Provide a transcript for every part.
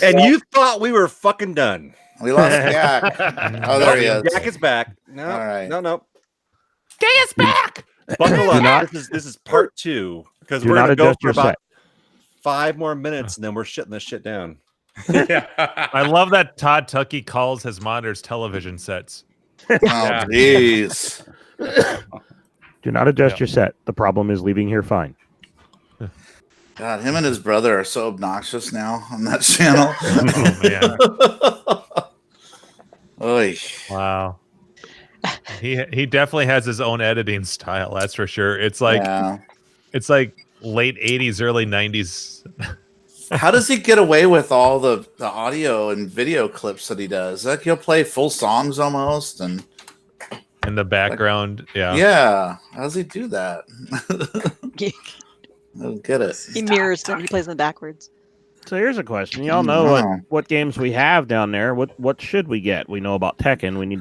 And you thought we were fucking done. We lost Jack. Oh, there he is. Jack is back. No, All right. no. Gay is back. Buckle up. This is part 2 because we're gonna go for about 5 more minutes and then we're shutting this shit down. I love that Todd Tuckey calls his monitors television sets. Oh, jeez. Do not adjust your set. The problem is leaving here fine. God, him and his brother are so obnoxious now on that channel. Oh, man. Oy. Wow. He definitely has his own editing style, that's for sure. It's like late 80s, early 90s. How does he get away with all the audio and video clips that he does? Like he'll play full songs almost and in the background. Yeah. How does he do that? I don't get it. He mirrors them. He plays them backwards. So here's a question. Y'all know what games we have down there. What should we get? We know about Tekken. We need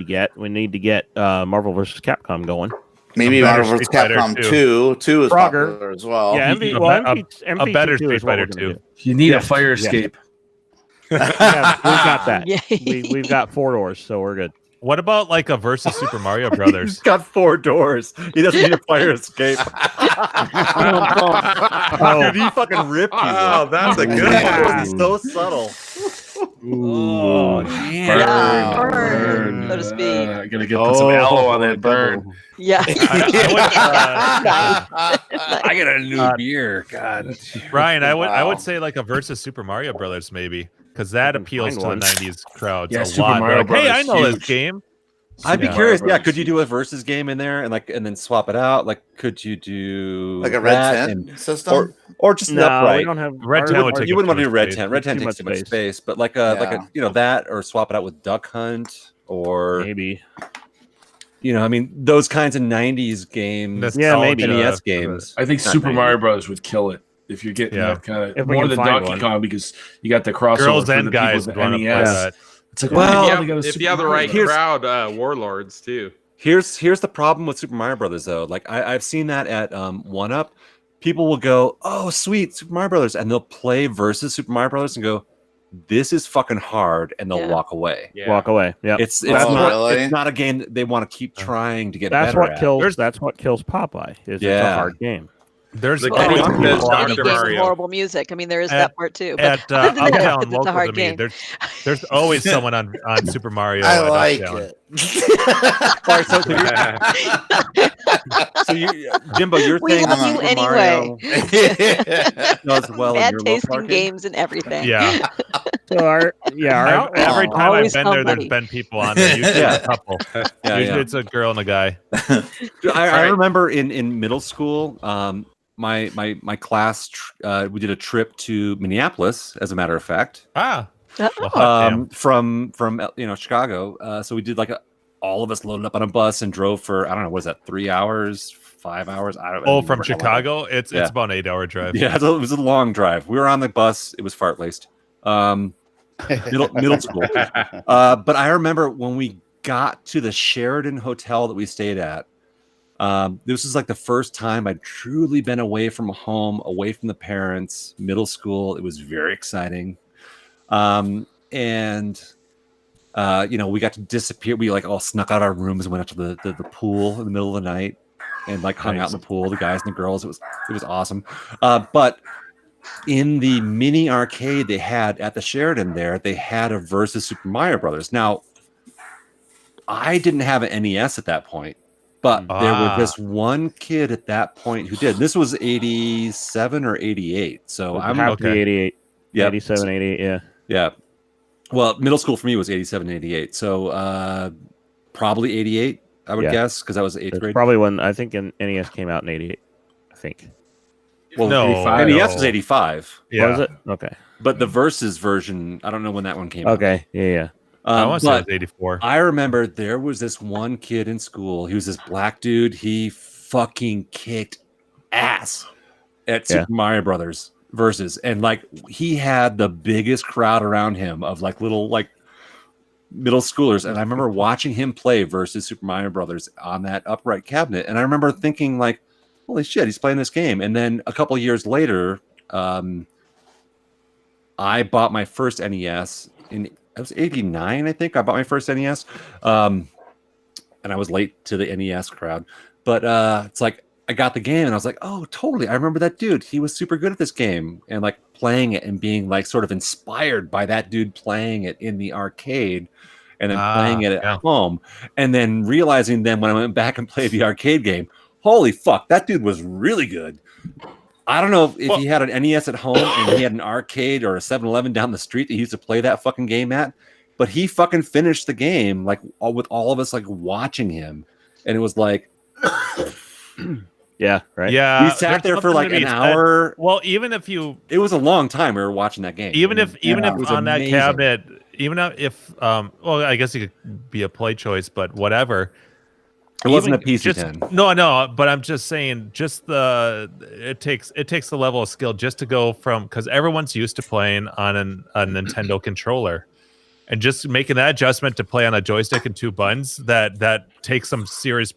to get Marvel vs. Capcom going. Maybe Marvel vs. Capcom 2 is popular as well. Yeah, a better Street Fighter 2. You need a fire escape. Yeah, we've got that. We've got 4 doors, so we're good. What about like a versus Super Mario Brothers? He's got 4 doors. He doesn't need a fire escape. Dude, he fucking ripped you. Oh, that's a good one. He's so subtle. Oh, yeah, burn, so to speak. I gotta put some aloe on that burn. Yeah. I got a new beer. God, Ryan, I would say like a versus Super Mario Brothers maybe. Because that appeals to the 90s crowds a Super lot. Mario Hey, I know huge. this game. I'd be curious. Yeah, could you do a versus game in there and then swap it out? Like, could you do like a red tent system, or just no? upright? We don't have red tent. You wouldn't want to do red tent. Red tent takes too much space. But like a that, or swap it out with Duck Hunt, or maybe. I mean, those kinds of 90s games. Maybe NES games. I think Super Mario Bros. Would kill it. If you're getting that kind of more than Donkey Kong, because you got the crossover girls and the guys with want to play that. It's like, if you have the right crowd, Warlords too. Here's the problem with Super Mario Brothers though. Like I've seen that at 1UP. People will go, "Oh, sweet, Super Mario Brothers," and they'll play versus Super Mario Brothers and go, "This is fucking hard," and they'll walk away. Walk away. Yeah, it's not a game that they want to keep trying to get better at. That's what kills Popeye. It's a hard game. There's any game with horrible music. I mean, there is that part too. But at Uptown it's a hard local to me, game. there's always someone on Super Mario. I like Uptown. it. So Jimbo, you're we saying love you anyway. Does well Bad in your taste local in arcade? games and everything. Yeah. So every time I've Always been there, somebody. there's been people on there. Usually a couple. Usually it's a girl and a guy. I remember in middle school, my class we did a trip to Minneapolis, as a matter of fact. From Chicago. So we did all of us loaded up on a bus and drove for, I don't know, what is that, 3 hours, 5 hours? I don't know. Oh, from Chicago? It's about an 8-hour drive. Yeah, it was a long drive. We were on the bus. It was fart laced. Middle school. But I remember when we got to the Sheraton Hotel that we stayed at. This was like the first time I'd truly been away from home, away from the parents, middle school. It was very exciting. We got to disappear. We all snuck out of our rooms and went up to the pool in the middle of the night and hung out in the pool, the guys and the girls. It was awesome. But in the mini arcade they had at the Sheraton there, they had a versus Super Mario Brothers. Now, I didn't have an NES at that point. But there was this one kid at that point who did. This was 87 or 88. So I'm okay. 88. Yeah. 87, 88, yeah. Yeah. Well, middle school for me was 87, 88. So probably 88, I would guess, because I was 8th grade. Probably when I think NES came out in 88, I think. Well, no, NES was 85. Yeah. Was it? Okay. But the Versus version, I don't know when that one came out. Okay, yeah. I want to say it was 84. I remember there was this one kid in school. He was this black dude. He fucking kicked ass at Super Mario Brothers Versus, and he had the biggest crowd around him of little middle schoolers. And I remember watching him play Versus Super Mario Brothers on that upright cabinet, and I remember thinking holy shit, he's playing this game. And then a couple years later, I bought my first NES I was 89, I think. I bought my first NES. And I was late to the NES crowd. But it's like I got the game and I was like, oh, totally. I remember that dude. He was super good at this game. And like playing it and being like sort of inspired by that dude playing it in the arcade and then playing it at home. And then realizing then when I went back and played the arcade game, holy fuck, that dude was really good. I don't know if he had an NES at home and he had an arcade or a 7-Eleven down the street that he used to play that fucking game at, but he fucking finished the game like with all of us like watching him, and it was like, yeah, right, yeah. We sat there for like an hour. Well, even if it was a long time we were watching that game. Even if on that cabinet, even if well, I guess it could be a play choice, but whatever. It wasn't a PC-10. No, but I'm just saying, it takes the level of skill just to go from, because everyone's used to playing on a Nintendo controller, and just making that adjustment to play on a joystick and 2 buttons, that takes some serious,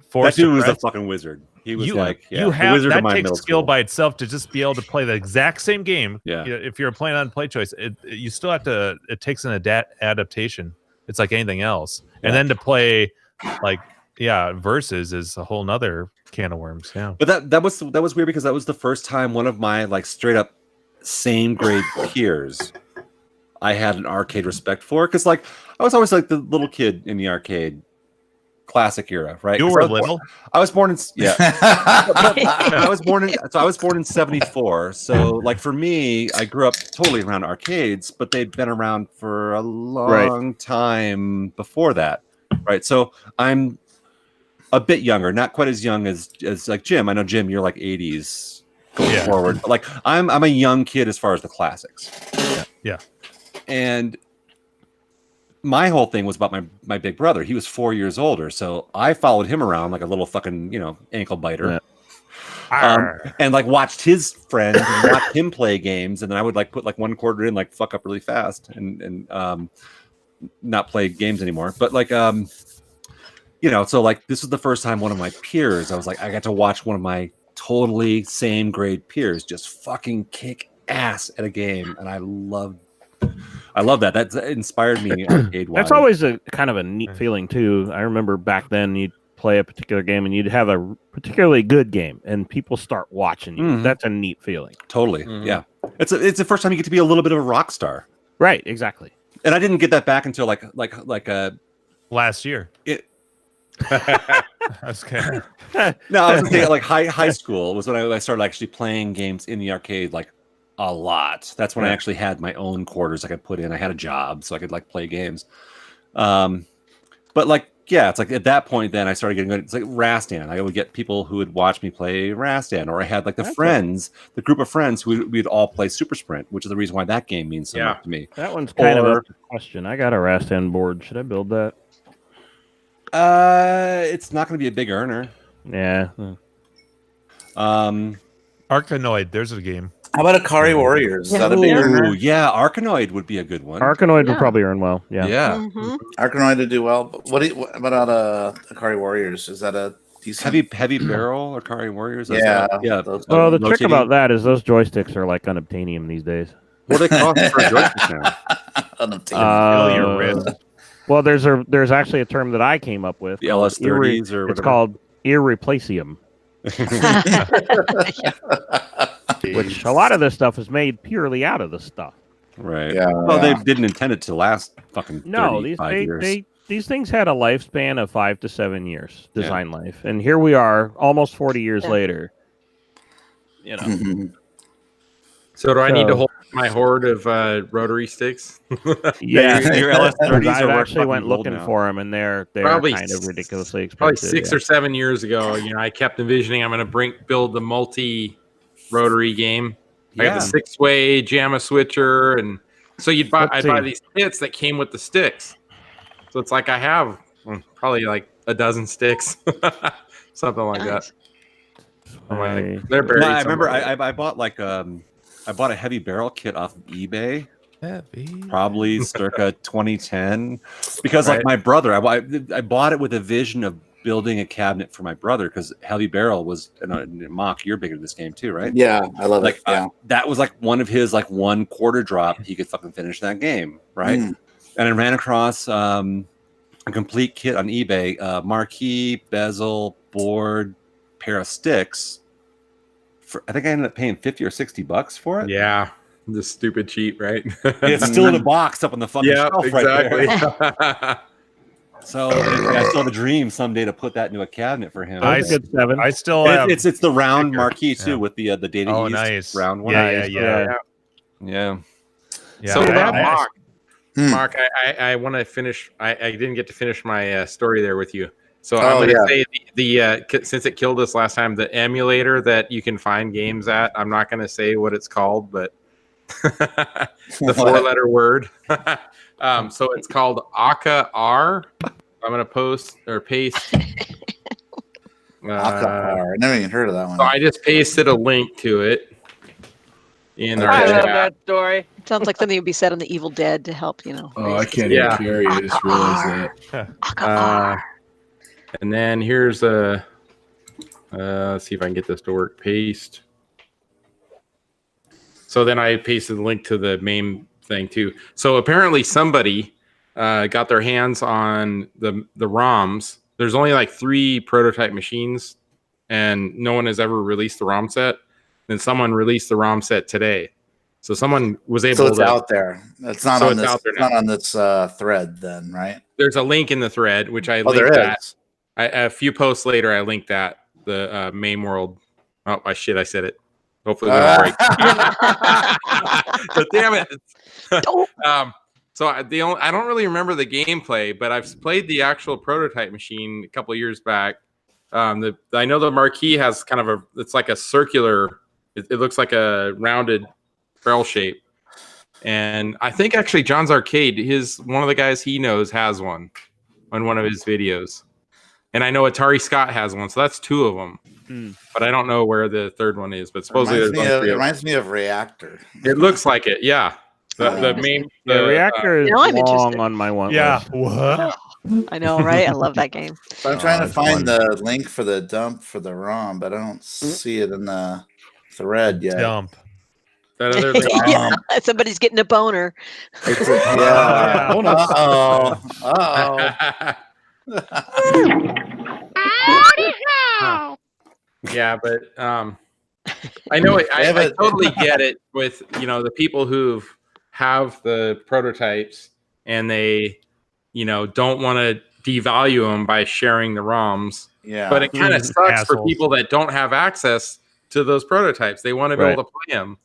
force. That dude was a fucking wizard. He was the wizard of my middle skill school. by itself to just be able to play the exact same game. Yeah. If you're playing on play choice, you still have to. It takes an adaptation. It's like anything else, and then to play. Like versus is a whole nother can of worms. Yeah, but that was weird because that was the first time one of my like straight up same grade peers I had an arcade respect for, because like I was always like the little kid in the arcade classic era, right? You were little. I was born in I was born in 74. So like for me, I grew up totally around arcades, but they'd been around for a long time before that. Right, so I'm a bit younger, not quite as young as like Jim. I know Jim, you're like 80s going forward, but like I'm a young kid as far as the classics. Yeah. And my whole thing was about my big brother. He was 4 years older, so I followed him around like a little fucking ankle biter, and like watched his friends and watched him play games, and then I would like put like 1 quarter in, like fuck up really fast, and not play games anymore. But like so like this was the first time one of my peers, I was like, I got to watch one of my totally same grade peers just fucking kick ass at a game, and I love that. That inspired me arcade wise. That's always a kind of a neat feeling too. I remember back then you'd play a particular game and you'd have a particularly good game and people start watching you. Mm-hmm. That's a neat feeling. Totally. Mm-hmm. Yeah. It's the first time you get to be a little bit of a rock star. Right, exactly. And I didn't get that back until like last year. That's okay. No, I was gonna say like high school was when I started actually playing games in the arcade like a lot. That's when I actually had my own quarters I could put in. I had a job, so I could like play games. But like it's like at that point then I started getting good. It's like Rastan. I would get people who would watch me play Rastan, or I had like the group of friends who we'd all play Super Sprint, which is the reason why that game means so much to me. That one's kind of a question. I got a Rastan board. Should I build that? It's not going to be a big earner. Yeah. Arkanoid, there's a game. How about Akari Warriors? Is that a big earner? Yeah, Arkanoid would be a good one. Arkanoid would probably earn well. Yeah. Mm-hmm. Arkanoid would do well. But what about Akari Warriors? Is that a decent heavy barrel Akari Warriors? Yeah. Well, the trick about that is those joysticks are like unobtainium these days. What do they cost for a joystick now? Unobtainium. Your wrist. Well, there's actually a term that I came up with. The LS30s or whatever. It's called irreplacium. Which a lot of this stuff is made purely out of this stuff. Right. Yeah. Well, they didn't intend it to last fucking 35 years. These things had a lifespan of 5 to 7 years, design life. And here we are, almost 40 years later. So do I need to hold my hoard of rotary sticks? Yeah, your LS30s I actually went looking for them, and they're probably kind of ridiculously expensive. Probably 6 or 7 years ago, I kept envisioning I'm going to build the multi-rotary game. I got the 6-way JAMA switcher, and so I'd buy these kits that came with the sticks. So it's like I have probably like a dozen sticks, something like that. They're buried. I remember I bought like I bought a heavy barrel kit off of eBay. Probably circa 2010, because like my brother, I bought it with a vision of building a cabinet for my brother because Heavy Barrel was Mock. You're big into this game too, right? Yeah, I love it. Yeah, that was like one of his like one quarter drop. He could fucking finish that game, right? And I ran across a complete kit on eBay: marquee, bezel, board, pair of sticks. I think I ended up paying $50 or $60 for it. Yeah, the stupid cheat, right? It's still in a box up on the fucking shelf exactly. right there. So I still have a dream someday to put that into a cabinet for him. I still have. It's the round marquee too with the data. Oh, nice. Round one. Yeah. So that Mark, I want to finish. I didn't get to finish my story there with you. So I'm going to say the since it killed us last time, the emulator that you can find games at. I'm not going to say what it's called, but the 4-letter word. So it's called Aka-R. I'm going to post or paste. Aka-R. I never even heard of that one. So I just pasted a link to it. In the I love that story. It sounds like something would be said on The Evil Dead to help, Oh, I can't even carry it. I just realized that. And then here's a. Let's see if I can get this to work. Paste. So then I pasted the link to the main thing too. So apparently somebody got their hands on the ROMs. There's only like 3 prototype machines, and no one has ever released the ROM set. Then someone released the ROM set today. So someone was able to. So it's out there. It's not on this. It's not on this thread, then, right? There's a link in the thread, which I linked that. A few posts later, I linked that the main world. Oh, I said it. Hopefully, we don't break. But damn it. So I don't really remember the gameplay, but I've played the actual prototype machine a couple of years back. I know the marquee has kind of it's like a circular. It looks like a rounded barrel shape. And I think actually John's Arcade, one of the guys he knows has one on one of his videos. And I know Atari Scott has one, so that's 2 of them. But I don't know where the third one is. But supposedly it reminds me of Reactor. It looks like it, yeah. The Reactor is long on my one. Yeah, list. what? I know, right? I love that game. So I'm trying to find the link for the dump for the ROM, but I don't see it in the thread yet. Dump. That other thing. Yeah, somebody's getting a boner. Yeah. Yeah, but I know I totally get it with the people who have the prototypes and they don't want to devalue them by sharing the ROMs. Yeah, but it kind of sucks for people that don't have access to those prototypes. They want to be able to play them.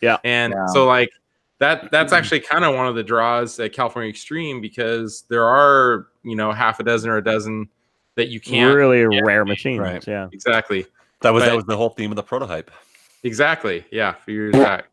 Yeah, and so like that's actually kind of one of the draws at California Extreme, because there are half a dozen or a dozen that you can't really rare machines. Right. Yeah, exactly. That was the whole theme of the prototype. Exactly. Yeah, a few years back.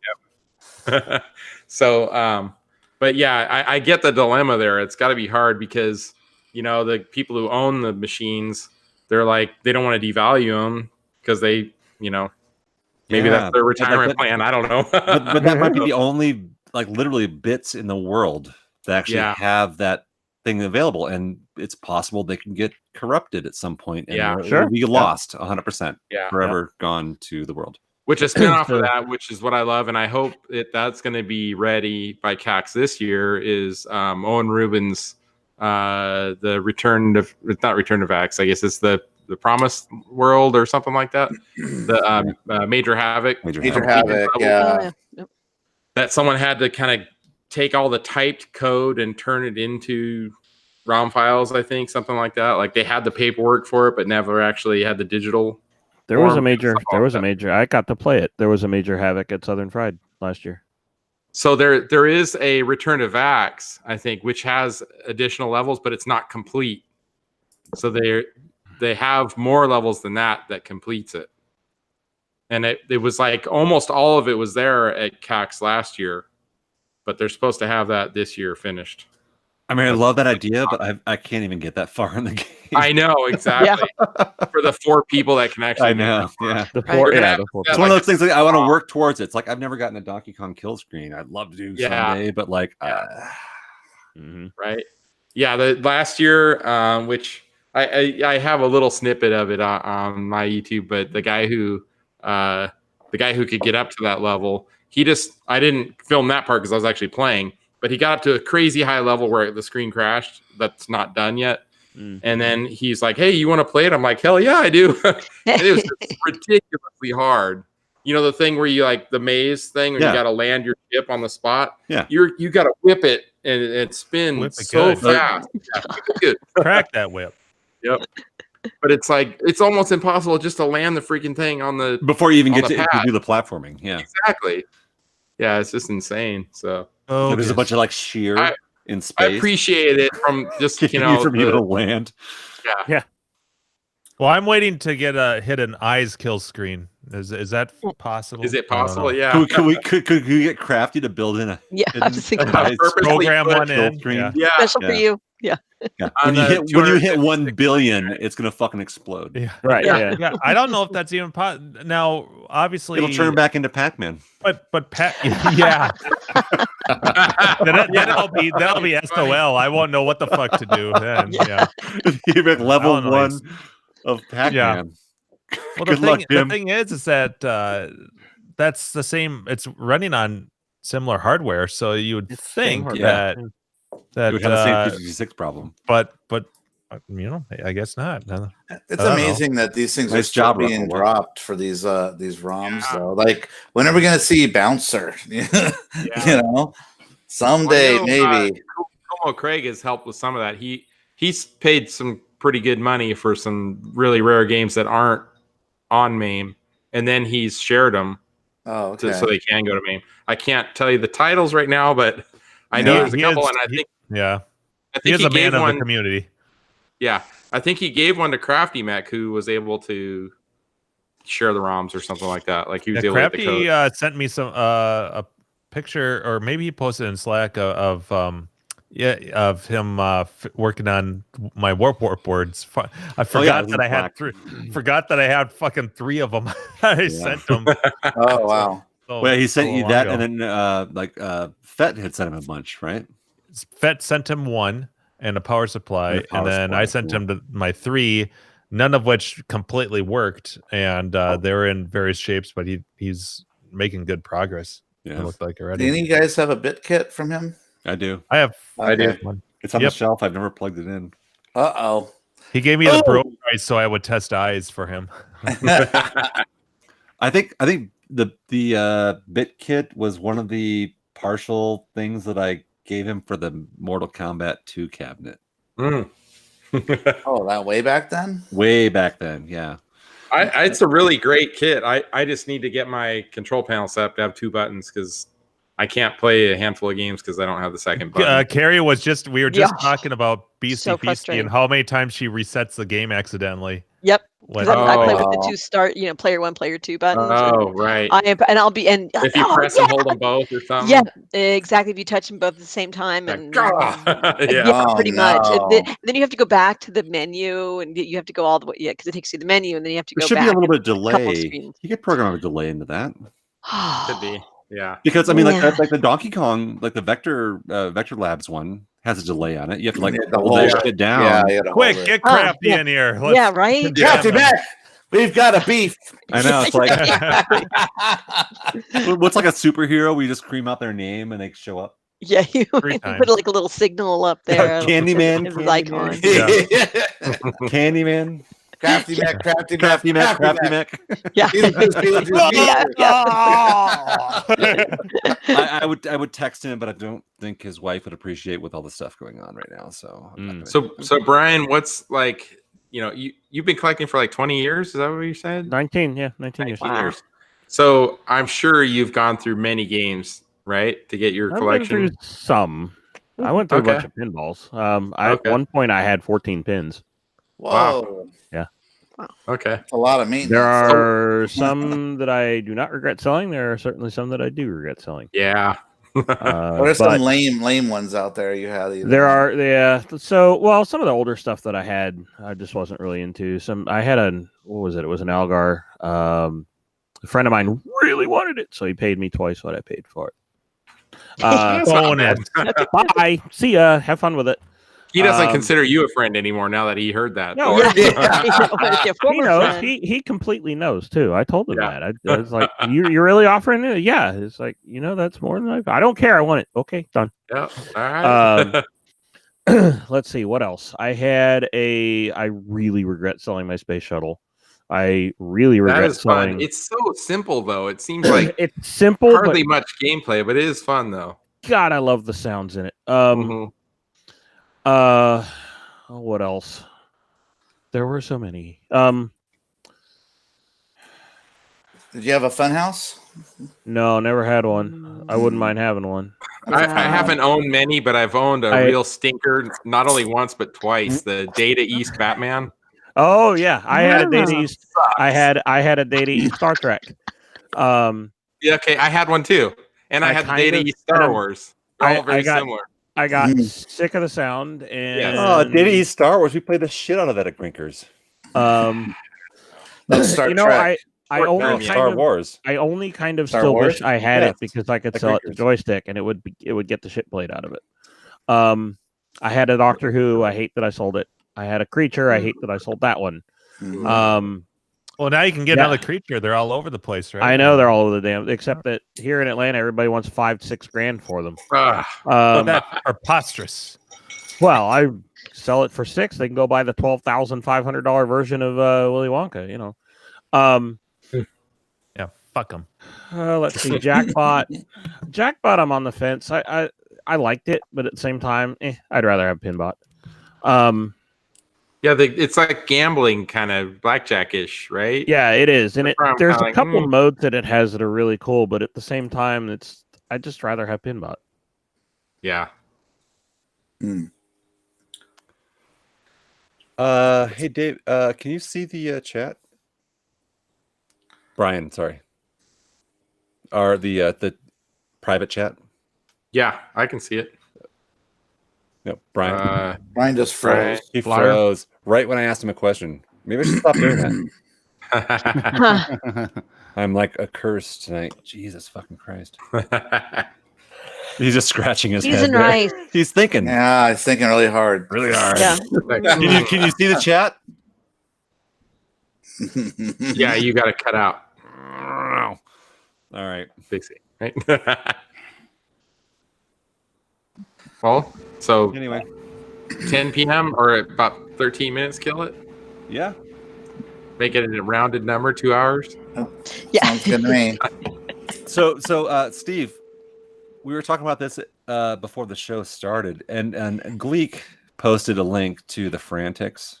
Yep. So, but yeah, I get the dilemma there. It's got to be hard because the people who own the machines, they're like they don't want to devalue them because they maybe that's their retirement plan. I don't know. but that might be the only literally bits in the world that actually have that thing available, and it's possible they can get corrupted at some point. And it'll be lost 100%. Forever gone to the world. Which a spin-off of that, which is what I love, and I hope that's going to be ready by CAX this year, is Owen Rubin's the Return of Vax. I guess it's the Promised World or something like that. The Major Havoc. Major Havoc, yeah. That someone had to kind of take all the typed code and turn it into ROM files, I think, something like that. Like they had the paperwork for it, but never actually had the digital. There was a major. I got to play it. There was a Major Havoc at Southern Fried last year. So there is a Return to Vax, I think, which has additional levels, but it's not complete. So they have more levels than that completes it. And it was like almost all of it was there at CAX last year, but they're supposed to have that this year finished. I mean, I love that idea, but I can't even get that far in the game. I know, exactly. For the 4 people that can actually. I know, yeah. The 4. It's one of those things I want to work towards. It's like I've never gotten a Donkey Kong kill screen. I'd love to do someday, but right. Yeah, the last year, which I have a little snippet of it on my YouTube, but the guy who could get up to that level, I didn't film that part because I was actually playing, but he got up to a crazy high level where the screen crashed. That's not done yet. And then he's like, "Hey, you want to play it?" I'm like, "Hell yeah, I do." And it was ridiculously hard. You know, the thing where you like the maze thing where you got to land your ship on the spot. Yeah, you got to whip it and it spins so fast. Good. Crack that whip. Yep. But it's like it's almost impossible just to land the freaking thing on the before you even get to do the platforming. Yeah, exactly. Yeah, it's just insane. So there's a bunch of like sheer in space. I appreciate it from just from you to land. Yeah. Well, I'm waiting to hit an eyes kill screen. Is that possible? Is it possible? Yeah. Could we get Crafty to build in a I was thinking program one in? Yeah. Special for you. Yeah. When you hit 1 billion, it's gonna fucking explode. Yeah. Right. Yeah. I don't know if that's even now. Obviously, it'll turn back into Pac-Man. But yeah. That'll be SOL. I won't know what the fuck to do then. Yeah. You make level 1 of Pac-Man. Yeah. Well, the thing is that that's the same. It's running on similar hardware, so you would think that it would have the same 256 problem. But you know, I guess not. It's amazing that these things are still being dropped for these ROMs though. Like, when are we gonna see Bouncer? You know, someday maybe. Como Craig has helped with some of that. He's paid some pretty good money for some really rare games that aren't on MAME, and then he's shared them so they can go to MAME. I can't tell you the titles right now, but I know there's a couple, and I think he is a man of the community. Yeah, I think he gave one to Crafty Mech, who was able to share the ROMs or something like that. Like he was able Crafty to get the code. Sent me some a picture, or maybe he posted in Slack of him working on my warp boards. I forgot that I had forgot that I had fucking 3 of them. I sent them. Oh wow! Well, he sent you that, and then Fett had sent him a bunch, right? Fett sent him 1 and a power supply, and then I sent him my 3, none of which completely worked, and they were in various shapes, but he's making good progress. Yeah, it looked like already. Do any of you guys have a bit kit from him? I do. I do. It's on the shelf. I've never plugged it in. He gave me the bro price so I would test eyes for him. I think the bit kit was one of the partial things that I gave him for the Mortal Kombat 2 cabinet. That way back then? Way back then, yeah. It's a really great kit. I just need to get my control panel set up to have 2 buttons because I can't play a handful of games because I don't have the second button. Carrie we were just talking about Beastie Feastie and how many times she resets the game accidentally. Yep. Because I play with the 2 start, player 1, player 2 buttons. Oh, right. I'll be if you press and hold them both or something. Yeah, exactly. If you touch them both at the same time, and pretty much. And then you have to go back to the menu, and you have to go all the way. Yeah, because it takes you to the menu, and then you have to go back. There should be a little bit of delay. You could program a delay into that. Could be. Yeah, because I mean, like the Donkey Kong, like the Vector Labs one has a delay on it. You have to hold that shit down. Quick, get Crafty in here. Right. Crafty back. We've got a beef. I know. It's like what's like a superhero? We just scream out their name and they show up. Yeah, you put like a little signal up there. Candyman. Candyman. Crafty Mech. Yeah. I would text him, but I don't think his wife would appreciate with all the stuff going on right now. So, so Brian, what's like, you've been collecting for like 20 years? Is that what you said? 19 years. So I'm sure you've gone through many games, right, to get your collection. Went through some. I went through a bunch of pinballs. At one point, I had 14 pins. Whoa. Wow. Yeah. Wow. Okay. A lot of maintenance. There are some that I do not regret selling. There are certainly some that I do regret selling. Yeah. What are some lame ones out there you had? There are, So, some of the older stuff that I had, I just wasn't really into. I had what was it? It was an Algar. A friend of mine really wanted it, so he paid me twice what I paid for it. Bye. See ya. Have fun with it. He doesn't consider you a friend anymore now that he heard that. No, he knows. He completely knows too. I told him that. I was like, "You're really offering it?" Yeah. It's like, that's more than I don't care. I want it. Okay, done. Yeah. All right. Let's see what else. I really regret selling my space shuttle. I really regret that is selling. Fun. It's so simple though. It seems like it's simple, hardly much gameplay, but it is fun though. God, I love the sounds in it. What else? There were so many. Did you have a fun house? No, never had one. I wouldn't mind having one. I haven't owned many, but I've owned a real stinker, not only once but twice. The Data East Batman. Oh yeah, I had a Data East. I had a Data East Star Trek. Yeah, okay, I had one too, and I had the Data East Star Wars. They're all very similar. I got sick of the sound, and Data East Star Wars. We played the shit out of that at Grinkers. Star Trek. I only kind of still wish I had it because I could sell it to Joystick and it would get the shit played out of it. I had a Doctor Who. I hate that I sold it. I had a Creature. I hate that I sold that one. Well, now you can get another Creature. They're all over the place, right? I know they're all over the damn. Except that here in Atlanta, everybody wants $5-6 grand for them. That's preposterous. Well, I sell it for $6. They can go buy the $12,500 version of Willy Wonka. Yeah, fuck them. Let's see, Jackbot. Jackbot, I'm on the fence. I liked it, but at the same time, I'd rather have Pinbot. Yeah, it's like gambling kind of blackjack-ish, right? Yeah, it is, and there's a couple modes that it has that are really cool, but at the same time, I'd just rather have Pinbot. Yeah. Hey Dave, can you see the chat? Brian, sorry. Or the private chat? Yeah, I can see it. No, Brian. Brian just froze. He froze right when I asked him a question. Maybe I should stop doing that. I'm like a curse tonight. Jesus fucking Christ. He's just scratching his head. Right. He's thinking. Yeah, he's thinking really hard. Really hard. Yeah. Can you see the chat? Yeah, you got to cut out. All right. Fix it. Right? Well, so anyway, 10 p.m. or about 13 minutes, kill it? Yeah. Make it a rounded number, 2 hours? Yeah. Sounds good to me. So Steve, we were talking about this before the show started, and Gleek posted a link to the Frantics.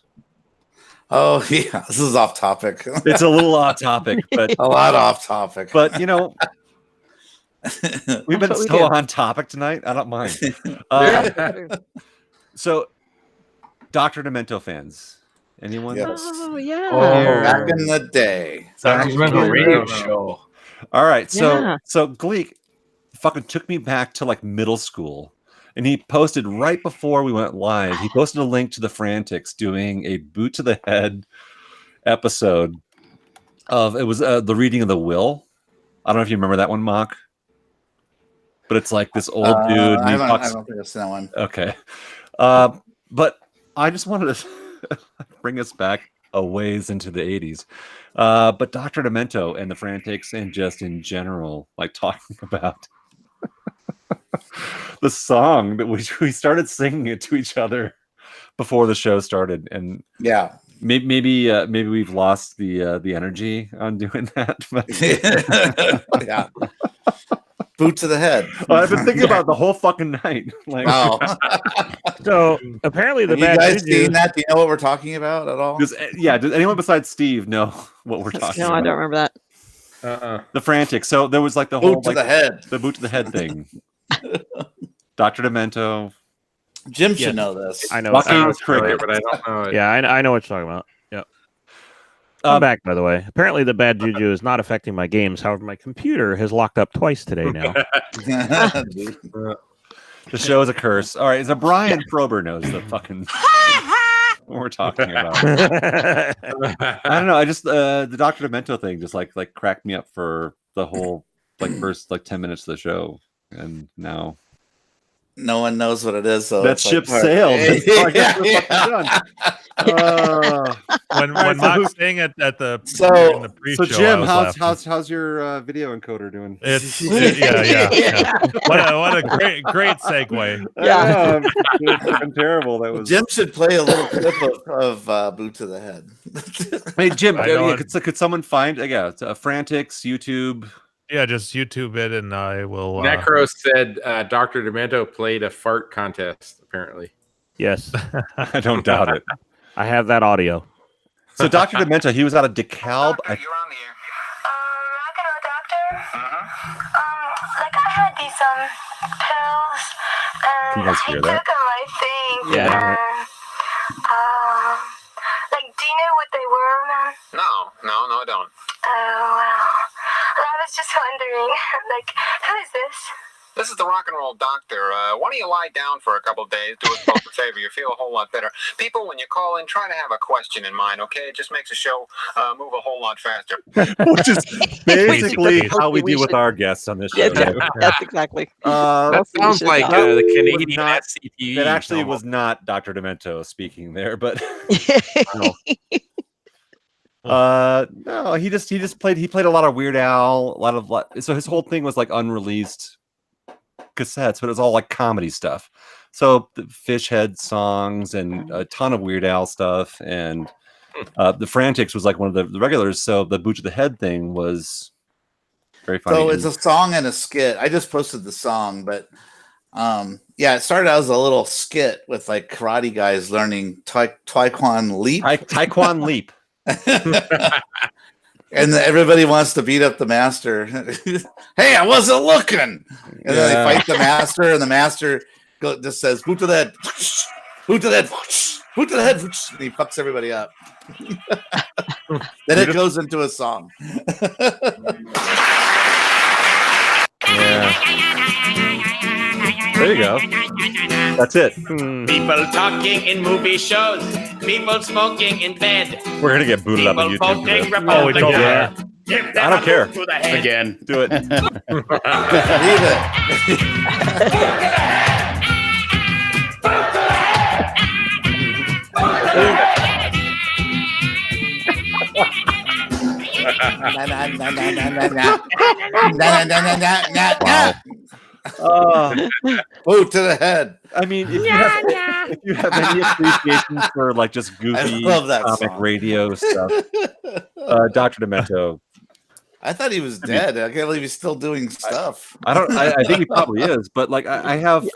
Oh yeah, this is off topic. It's a little off topic, but a lot off topic. But we've been so on topic tonight. I don't mind. So, Dr. Demento fans, anyone? Yes. Oh yeah. Oh, back in the day. Dr. Demento radio show. All right, so Gleek fucking took me back to like middle school. And he posted right before we went live, he posted a link to the Frantics doing a boot to the head episode of, it was the reading of the will. I don't know if you remember that one, Mock. But it's like this old dude. I don't think I've seen that one. Okay. But I just wanted to bring us back a ways into the 80s. But Dr. Demento and the Frantics and just in general, like talking about the song that we started singing it to each other before the show started, and yeah, maybe we've lost the energy on doing that. But yeah, boot to the head. I've been thinking about it the whole fucking night. Like, so apparently the Have you guys seen that? Do you know what we're talking about at all? Does anyone besides Steve know what we're talking about? No, I don't remember that. The Frantics. So there was like the whole boot to the head, the boot to the head thing. Dr. Demento. Jim should know this. I know. But I don't know it. Yeah, I know what you're talking about. Yeah. I'm back, by the way. Apparently, the bad juju is not affecting my games. However, my computer has locked up twice today now. The show is a curse. All right, so Brian Prober knows the fucking what we're talking about. I don't know. I just the Dr. Demento thing just like cracked me up for the whole first 10 minutes of the show, and now no one knows what it is. So that ship sailed. When Mock's saying it at the in the pre-show, so Jim, how's your video encoder doing? It's yeah. What a great segue. Yeah, it's fucking terrible. That was Jim should play a little clip of Boot to the Head. Hey Jim, could someone find Frantics YouTube? Yeah, just YouTube it, and I will. Necro said Dr. Demento played a fart contest. Apparently, yes, I don't doubt it. I have that audio. So Dr. Demento, he was out of DeKalb. Doctor, you're on the air. Doctor. Like I had these pills, and I took them, I think. Yeah. Like, do you know what they were, man? No, I don't. Oh well. I was just wondering, like, who is this? This is the rock and roll doctor. Why don't you lie down for a couple of days, do us both a favor, you feel a whole lot better. People, when you call in, try to have a question in mind, okay? It just makes the show move a whole lot faster. Which is basically how we do with our guests on this show. That's exactly. That sounds like the Canadian SCP. That actually was not Dr. Demento speaking there, but no, he played a lot of Weird Al, so his whole thing was like unreleased cassettes, but it was all like comedy stuff. So the Fish Head songs and a ton of Weird Al stuff, and the Frantics was like one of the regulars. So the Boot to the Head thing was very funny. So it's a song and a skit. I just posted the song, but it started out as a little skit with like karate guys learning Taekwondo Leap. Taekwondo Leap. And everybody wants to beat up the master. Hey, I wasn't looking. And then they fight the master, and the master just says, "Boot to the head, boot to the head, boot to the head," and he fucks everybody up. Then it goes into a song. There you go. That's it. People talking in movie shows. People smoking in bed. We're gonna get booted up on YouTube. Oh, we don't care. I don't care. Again, do it. Leave Boot to the head. I mean, if you have any appreciation for like just goofy comic radio stuff, Dr. Demento. I thought he was dead. I can't believe he's still doing stuff. I think he probably is, but like I have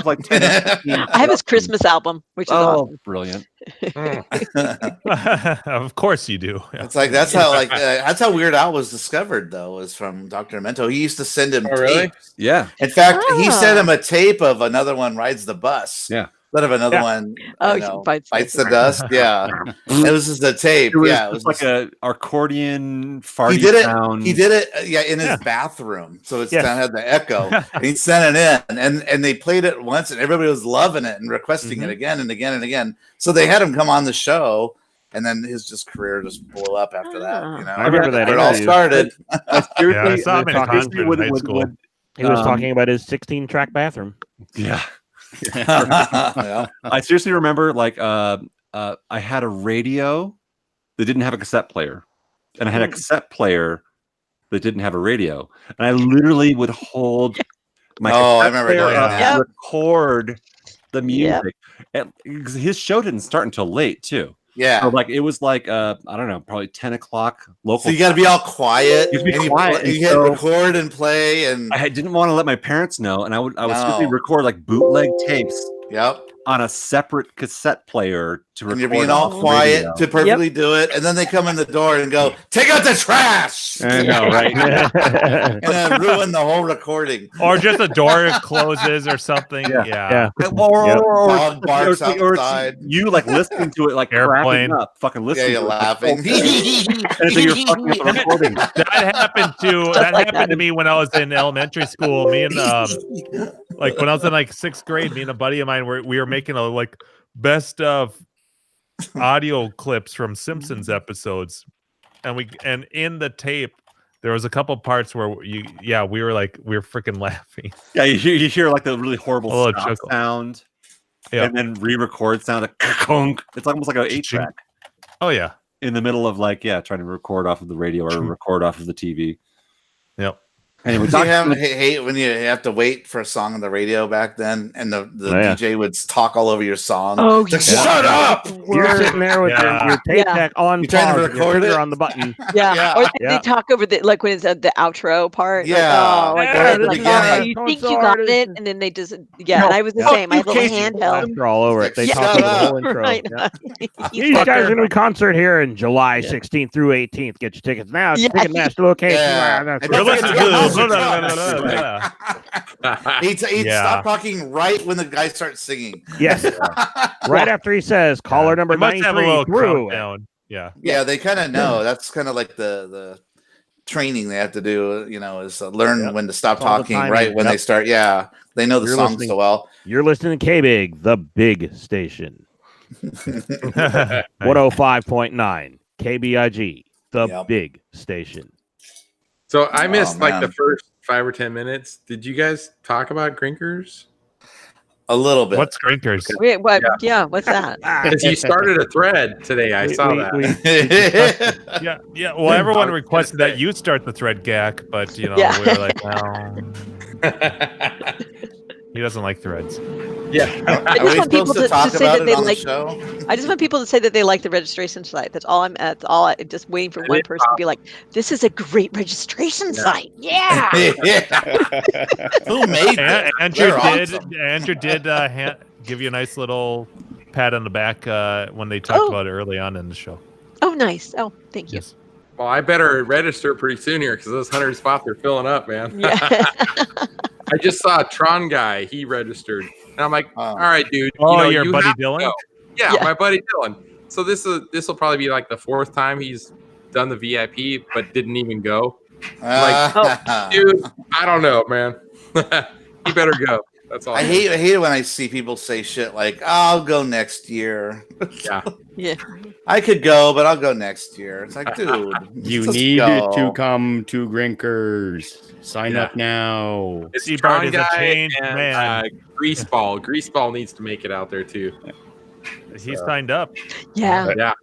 like 10 I have his Christmas album, which is awesome. Brilliant. Of course you do. It's like that's how Weird Al was discovered, though, is from Dr. Demento. He used to send him tapes. Yeah. In fact, he sent him a tape of Another One Rides the Bus. Yeah. Instead of Another One bites the dust. Yeah. It was just a tape. It was like a accordion farty sound. He did it in his bathroom. So it had the echo. And he sent it in. And they played it once and everybody was loving it and requesting it again and again and again. So they had him come on the show. And then his career just blew up after that. You know, I remember that it all started. I saw him in a concert in high school. He was talking about his 16-track bathroom. Yeah. I seriously remember like I had a radio that didn't have a cassette player, and I had a cassette player that didn't have a radio, and I literally would hold my cassette player up and record the music. And his show didn't start until late too. Yeah. So like it was like I don't know, probably 10 o'clock local. So you got to be all quiet. You have to be quiet. You had to record and play, and I didn't want to let my parents know, and I would strictly record like bootleg tapes. Yep. On a separent cassette player to record. And you're being all quiet to perfectly do it, and then they come in the door and go, "Take out the trash." I know, right? And then ruin the whole recording. Or just the door closes or something. Yeah. Or barks outside. You like listening to it like airplane up, fucking listening. Yeah, you're laughing. And so you're fucking up the recording. That happened to me when I was in elementary school. Me and like when I was in like 6th grade, me and a buddy of mine we were making a like best of audio clips from Simpsons episodes, and in the tape there was a couple parts where we were freaking laughing. Yeah, you hear like the really horrible stop sound, and then re-record sound. It's almost like an 8-track. Oh yeah, in the middle of trying to record off of the radio or record off of the TV. Yep. Anyway, do you hate when you have to wait for a song on the radio back then, and the DJ would talk all over your song? Oh, shut up! You're sitting there with your tape deck on, you're trying to record it on the button. Or they talk over when it's the outro part. Yeah, you think you got it, and then they just and I was the same. I had a little handheld all over it. They talk the whole intro. These guys are going to be concert here in July 16th through 18th. Get your tickets now. Ticketmaster location. He'd stop talking right when the guy starts singing. Yes. Right after he says caller number 93 through. Yeah, they kind of know. That's kind of like the training they have to do, is learn when to stop talking right when they start. Yeah, they know the song so well. You're listening to K-Big, the big station. 105.9 KBIG, the big station. So I missed the first 5 or 10 minutes. Did you guys talk about Grinkers? A little bit. What's Grinkers? Wait, what? Yeah, what's that? Because you started a thread today. I saw that. Yeah. Well, everyone requested that you start the thread, Gak, but we were like, well, he doesn't like threads. Yeah. I just want people to say that they like. I just want people to say that they like the registration site. That's all I'm just waiting for one person to be like, "This is a great registration site." Yeah. Who made that? Andrew did give you a nice little pat on the back when they talked about it early on in the show. Oh, nice. Oh, thank you. Yes. Well, I better register pretty soon here because those 100 spots are filling up, man. Yeah. I just saw a Tron guy. He registered. And I'm like, all right, dude. Your buddy Dylan? Yeah, my buddy Dylan. So this will probably be like the 4th time he's done the VIP, but didn't even go. Dude, I don't know, man. You better go. That's all. I hate it when I see people say shit like, "I'll go next year." Yeah. I could go, but I'll go next year. It's like, dude, you need to come to Grinkers. Sign up now. It's Tron guy and Greaseball. Greaseball needs to make it out there too. He signed up. Yeah.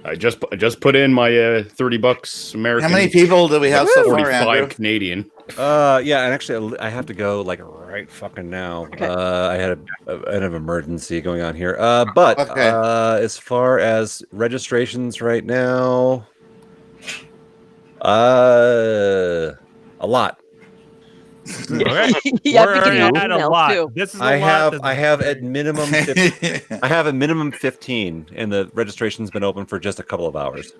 I just put in my $30 American. How many people do we have so far, 45 Andrew? Canadian. Yeah, and actually, I have to go right fucking now. Okay. I had an emergency going on here. But as far as registrations right now, a lot. Okay. We're at a lot. Too. This is I have at minimum 15, and the registration's been open for just a couple of hours.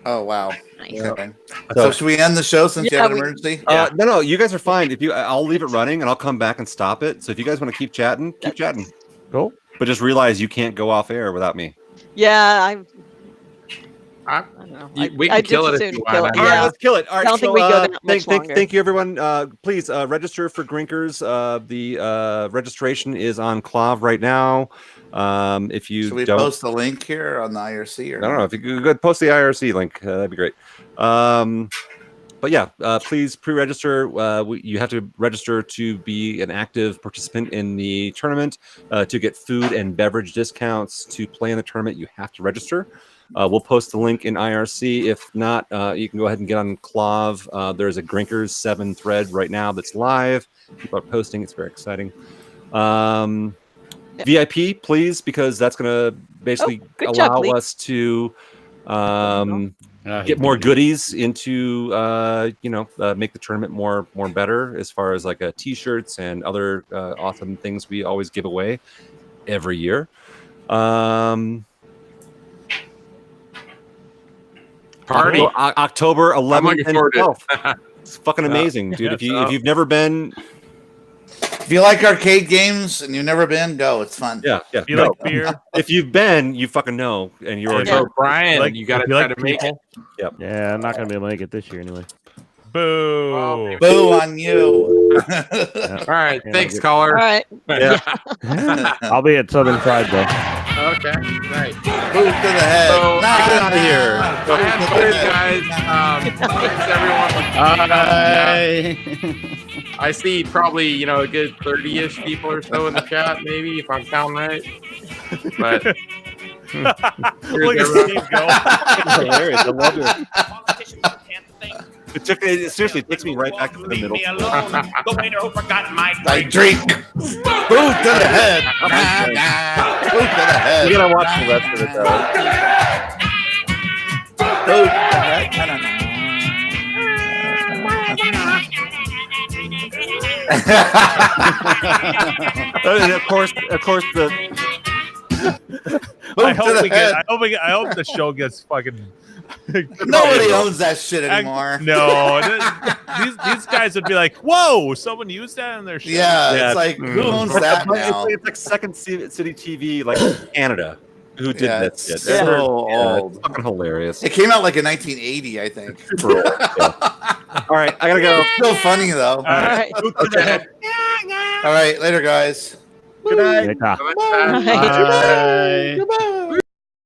Oh wow! Nice. Okay. So should we end the show since you have an emergency? No, you guys are fine. I'll leave it running and I'll come back and stop it. So if you guys want to keep chatting, keep chatting. Cool. But just realize you can't go off air without me. Yeah, I don't know. We can kill it if you want. All right, let's kill it. All right, I don't think we go that much longer. Thank you, everyone. Please register for Grinkers. The registration is on Clav right now. If you should we post the link here on the IRC? Or I don't know if you could go post the IRC link. That'd be great. But yeah, please pre-register. You have to register to be an active participant in the tournament. To get food and beverage discounts to play in the tournament, you have to register. We'll post the link in IRC. If not, you can go ahead and get on Clav. There's a Grinkers 7 thread right now that's live. People are posting. It's very exciting. VIP, please, because that's going to basically allow us to get more goodies into, make the tournament more better as far as like T-shirts and other awesome things we always give away every year. Party October 11th and 12th. It's fucking amazing, dude. If you've never been, if you like arcade games and you've never been, go. It's fun. Yeah. If you like beer, if you've been, you fucking know, and you're already. So Brian, you got to try to make it. Yep. Yeah, I'm not gonna be able to make it this year anyway. Boo! Oh, boo on you. All right, thanks, caller. All right. Yeah. I'll be at Southern Fried though. Okay. Nice. Boot to the head. So Nah, get out of nah, here. nah. So have fun, guys. Thanks everyone. I see probably a good 30-ish people or so in the chat, maybe if I'm counting right. But look at Steve go. Hilarious. I love it. It seriously takes me right back to the middle. The waiter who forgot my drink. Boot to the head. Boot to the head. You gotta watch the rest of it though. Boot to the head. And of course, the. I hope the show gets fucking. Nobody owns that shit anymore. No, these guys would be like, "Whoa, someone used that in their show." Yeah, it's like who owns that now? It's like Second City TV, like Canada, who did that shit. So old. It's fucking hilarious. It came out like in 1980, I think. All right, I gotta go. Still funny though. All right. Okay. All right, later, guys. Good night. Bye. Bye. Goodbye.